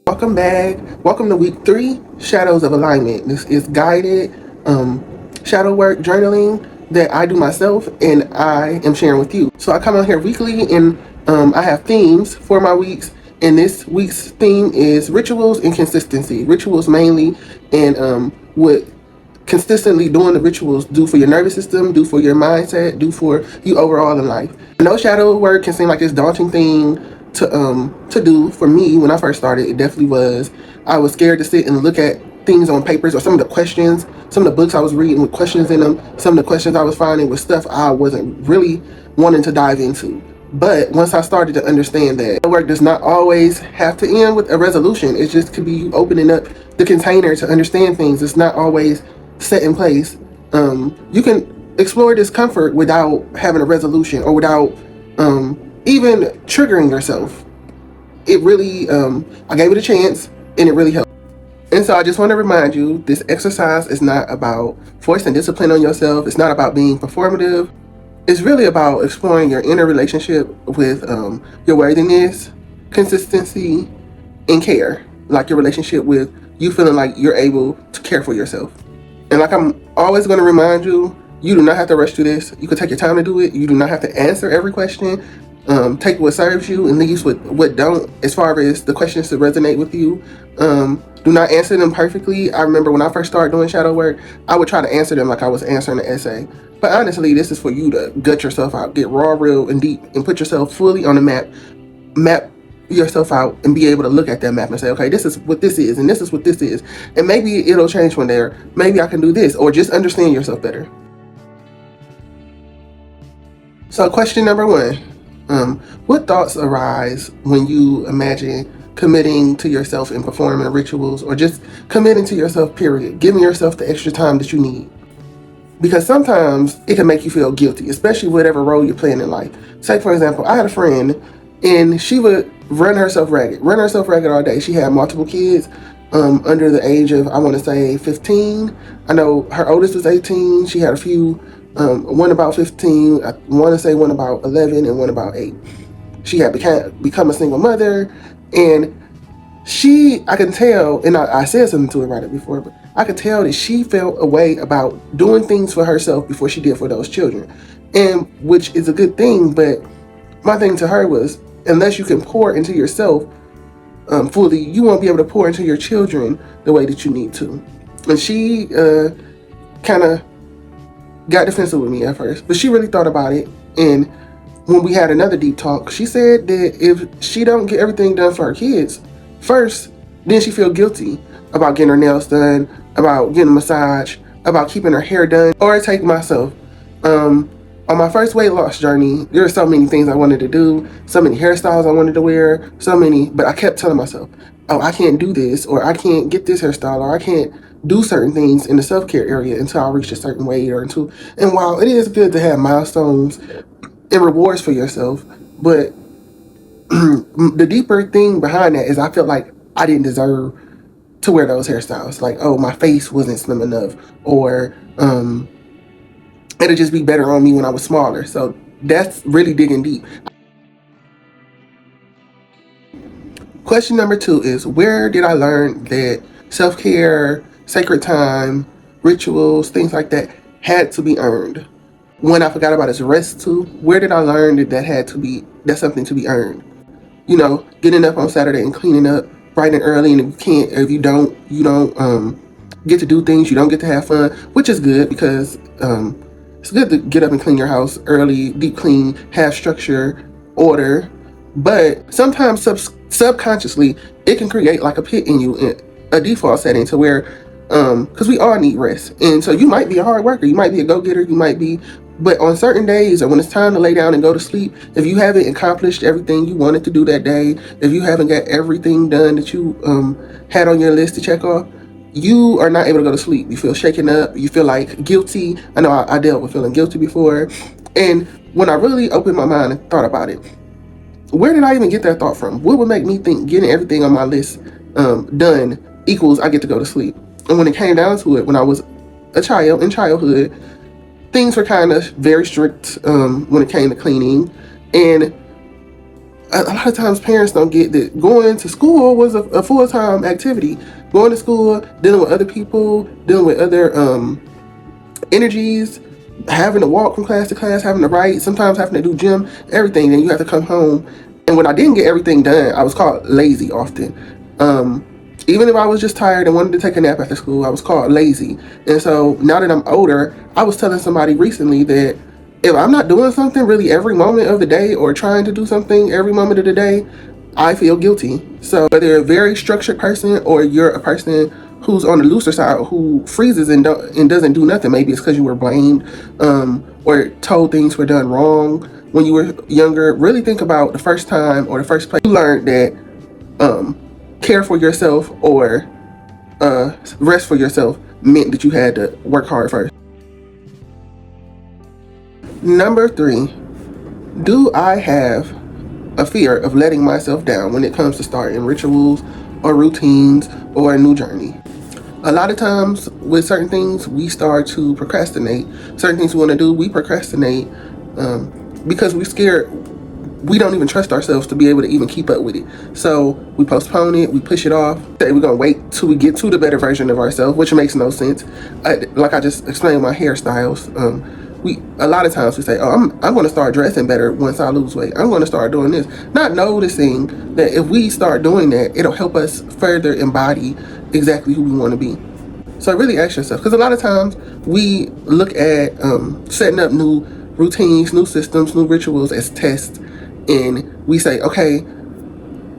Welcome back. Welcome to week 3, Shadows of Alignment. This is guided shadow work journaling that I do myself and I am sharing with you. So I come on here weekly and I have themes for my weeks. And this week's theme is rituals and consistency. Rituals mainly, and what consistently doing the rituals do for your nervous system, do for your mindset, do for you overall in life. I know shadow work can seem like this daunting thing to do. For me, when I first started, it definitely was. I was scared to sit and look at things on papers, or some of the questions, some of the books I was reading with questions in them, some of the questions I was finding with stuff I wasn't really wanting to dive into. But once I started to understand that work does not always have to end with a resolution, it just could be you opening up the container to understand things. It's not always set in place. You can explore discomfort without having a resolution, or without even triggering yourself. It really, I gave it a chance and it really helped. And so I just want to remind you, this exercise is not about forcing discipline on yourself. It's not about being performative. It's really about exploring your inner relationship with your worthiness, consistency, and care. Like your relationship with you feeling like you're able to care for yourself. And like I'm always going to remind you, you do not have to rush through this. You can take your time to do it. You do not have to answer every question. Take what serves you and leave with what don't, as far as the questions that resonate with you. Do not answer them perfectly. I remember when I first started doing shadow work, I would try to answer them like I was answering an essay. But honestly, this is for you to gut yourself out, get raw, real, and deep, and put yourself fully on the map yourself out, and be able to look at that map and say, okay, this is what this is, and this is what this is. And maybe it'll change one day, or maybe I can do this, or just understand yourself better. So question number 1, what thoughts arise when you imagine committing to yourself and performing rituals, or just committing to yourself, period, giving yourself the extra time that you need? Because sometimes it can make you feel guilty, especially whatever role you're playing in life. Say, for example, I had a friend and she would run herself ragged all day. She had multiple kids under the age of, I want to say, 15. I know her oldest was 18. She had a few, one about 15, I want to say one about 11, and one about 8. She had become a single mother, and I can tell, and I said something to her about it before, but I could tell that she felt a way about doing things for herself before she did for those children. And which is a good thing, but my thing to her was, unless you can pour into yourself fully, you won't be able to pour into your children the way that you need to. And she kind of got defensive with me at first, but she really thought about it. And when we had another deep talk, she said that if she don't get everything done for her kids first, then she feel guilty about getting her nails done, about getting a massage, about keeping her hair done. Or take myself. On my first weight loss journey, there were so many things I wanted to do, so many hairstyles I wanted to wear, but I kept telling myself, oh, I can't do this, or I can't get this hairstyle, or I can't do certain things in the self-care area until I reach a certain weight, and while it is good to have milestones and rewards for yourself, but the deeper thing behind that is I felt like I didn't deserve to wear those hairstyles. Like, oh, my face wasn't slim enough, or it'll just be better on me when I was smaller. So that's really digging deep. Question number 2 is, where did I learn that self-care, sacred time, rituals, things like that had to be earned? One I forgot about is rest too. Where did I learn that's something to be earned? You know, getting up on Saturday and cleaning up bright and early, and if you don't get to do things, you don't get to have fun, which is good, because it's good to get up and clean your house early, deep clean, have structure, order. But sometimes subconsciously, it can create like a pit in you, a default setting to where, because we all need rest. And so you might be a hard worker, you might be a go-getter, but on certain days, or when it's time to lay down and go to sleep, if you haven't accomplished everything you wanted to do that day, if you haven't got everything done that you had on your list to check off, you are not able to go to sleep. You feel shaken up. You feel like guilty. I know I dealt with feeling guilty before. And when I really opened my mind and thought about it, where did I even get that thought from? What would make me think getting everything on my list done equals I get to go to sleep? And when it came down to it, when I was a child, in childhood, things were kind of very strict when it came to cleaning. And a lot of times parents don't get that going to school was a full-time activity. Going to school, dealing with other people, dealing with other energies, having to walk from class to class, having to write, sometimes having to do gym, everything. Then you have to come home. And when I didn't get everything done, I was called lazy often. Even if I was just tired and wanted to take a nap after school, I was called lazy. And so now that I'm older, I was telling somebody recently that if I'm not doing something really every moment of the day or trying to do something every moment of the day, I feel guilty. So whether you're a very structured person or you're a person who's on the looser side, who freezes and doesn't do nothing, maybe it's because you were blamed or told things were done wrong when you were younger. Really think about the first time or the first place you learned that care for yourself or rest for yourself meant that you had to work hard first. Number 3, do I have a fear of letting myself down when it comes to starting rituals or routines or a new journey? A lot of times with certain things, we start to procrastinate. Certain things we want to do, we procrastinate because we're scared. We don't even trust ourselves to be able to even keep up with it. So we postpone it, we push it off. Say we're gonna wait till we get to the better version of ourselves, which makes no sense. Like I just explained my hairstyles. We a lot of times we say, "Oh, I'm going to start dressing better once I lose weight. I'm going to start doing this," not noticing that if we start doing that, it'll help us further embody exactly who we want to be. So really ask yourself, because a lot of times we look at setting up new routines, new systems, new rituals as tests, and we say, okay,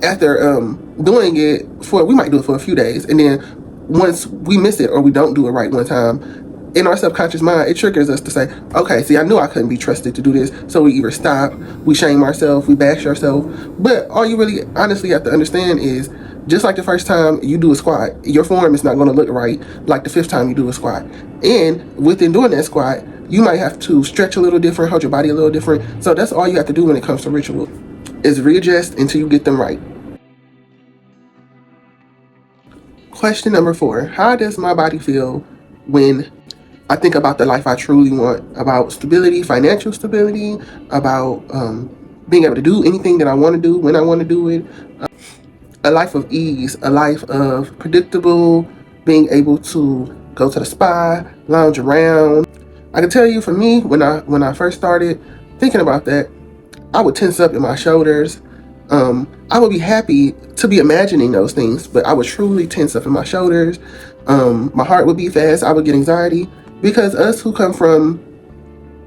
after doing it we might do it for a few days, and then once we miss it or we don't do it right one time, in our subconscious mind, it triggers us to say, okay, see, I knew I couldn't be trusted to do this. So we either stop, we shame ourselves, we bash ourselves. But all you really honestly have to understand is, just like the first time you do a squat, your form is not going to look right like the 5th time you do a squat. And within doing that squat, you might have to stretch a little different, hold your body a little different. So that's all you have to do when it comes to ritual, is readjust until you get them right. Question number 4, how does my body feel when I think about the life I truly want, about stability, financial stability, about being able to do anything that I want to do when I want to do it, a life of ease, a life of predictable, being able to go to the spa, lounge around. I can tell you, for me, when I first started thinking about that, I would tense up in my shoulders. I would be happy to be imagining those things, but I would truly tense up in my shoulders. My heart would beat fast. I would get anxiety, because us who come from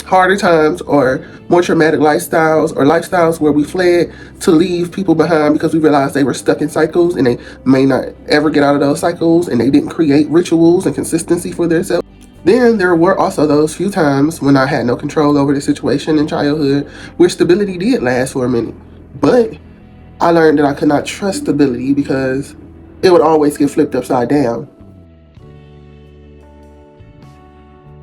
harder times or more traumatic lifestyles, or lifestyles where we fled to leave people behind because we realized they were stuck in cycles and they may not ever get out of those cycles, and they didn't create rituals and consistency for themselves. Then there were also those few times when I had no control over the situation in childhood where stability did last for a minute. But I learned that I could not trust stability because it would always get flipped upside down.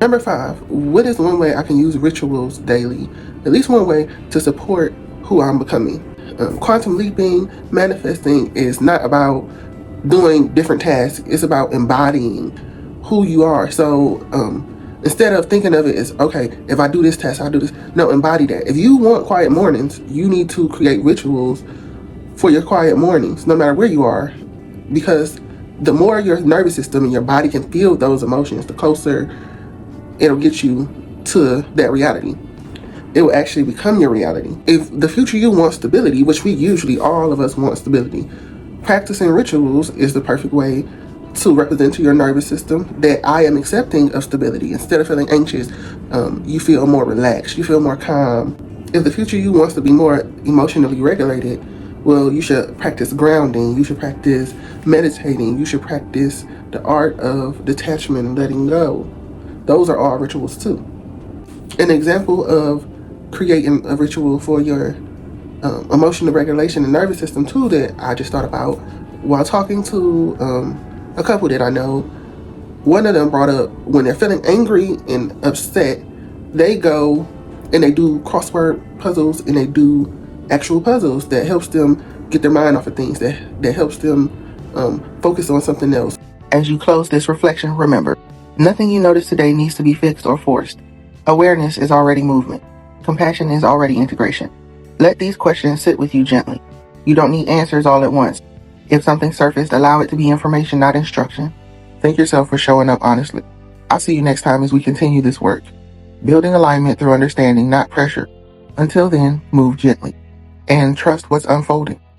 Number 5, what is one way I can use rituals daily? At least one way to support who I'm becoming. Quantum leaping, manifesting is not about doing different tasks. It's about embodying who you are. So instead of thinking of it as, okay, if I do this task, I'll do this. No, embody that. If you want quiet mornings, you need to create rituals for your quiet mornings, no matter where you are. Because the more your nervous system and your body can feel those emotions, the closer it'll get you to that reality. It will actually become your reality. If the future you want stability, which we usually, all of us want stability, practicing rituals is the perfect way to represent to your nervous system that I am accepting of stability. Instead of feeling anxious, you feel more relaxed, you feel more calm. If the future you wants to be more emotionally regulated, well, you should practice grounding, you should practice meditating, you should practice the art of detachment and letting go. Those are all rituals too. An example of creating a ritual for your emotional regulation and nervous system too that I just thought about while talking to a couple that I know. One of them brought up, when they're feeling angry and upset, they go and they do crossword puzzles, and they do actual puzzles that helps them get their mind off of things, that helps them focus on something else. As you close this reflection, remember, nothing you notice today needs to be fixed or forced. Awareness is already movement. Compassion is already integration. Let these questions sit with you gently. You don't need answers all at once. If something surfaced, allow it to be information, not instruction. Thank yourself for showing up honestly. I'll see you next time as we continue this work. Building alignment through understanding, not pressure. Until then, move gently and trust what's unfolding.